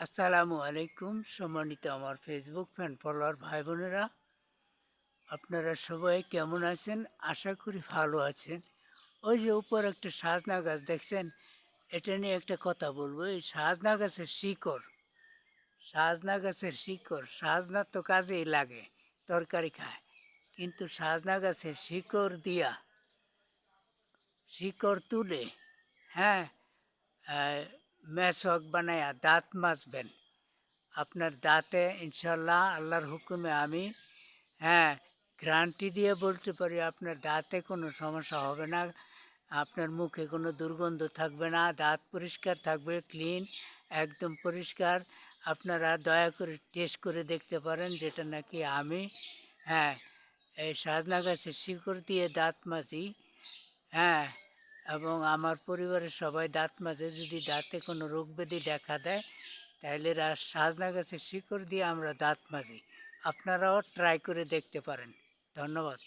আসসালামু আলাইকুম সম্মানিত আমার ফেসবুক ফ্যান ফলোয়ার ভাই বোনেরা, আপনারা সবাই কেমন আছেন? আশা করি ভালো আছেন। ওই যে উপর একটা সাজনা গাছ দেখছেন, এটা নিয়ে একটা কথা বলবো। এই সাজনা গাছের শিকড় সাজনা তো কাজেই লাগে, তরকারি খায়, কিন্তু সাজনা গাছের শিকড় তুলে, হ্যাঁ, মেসক বানায়া দাঁত মাজবেন। আপনার দাঁতে ইনশাল্লাহ আল্লাহর হুকুমে আমি, হ্যাঁ, গ্যারান্টি দিয়ে বলতে পারি আপনার দাঁতে কোনো সমস্যা হবে না। আপনার মুখে কোনো দুর্গন্ধ থাকবে না, দাঁত পরিষ্কার থাকবে, ক্লিন, একদম পরিষ্কার। আপনারা দয়া করে টেস্ট করে দেখতে পারেন, যেটা নাকি আমি, হ্যাঁ, এই সাজনা গাছের শিকড় দিয়ে দাঁত মাজি, হ্যাঁ, এবং আমার পরিবারের সবাই দাঁত মাজে। যদি দাঁতে কোনো রোগ ব্যাধি দেখা দেয়, তাহলে সাজনা গাছের শিকড় দিয়ে আমরা দাঁত মাজি। আপনারাও ট্রাই করে দেখতে পারেন। ধন্যবাদ।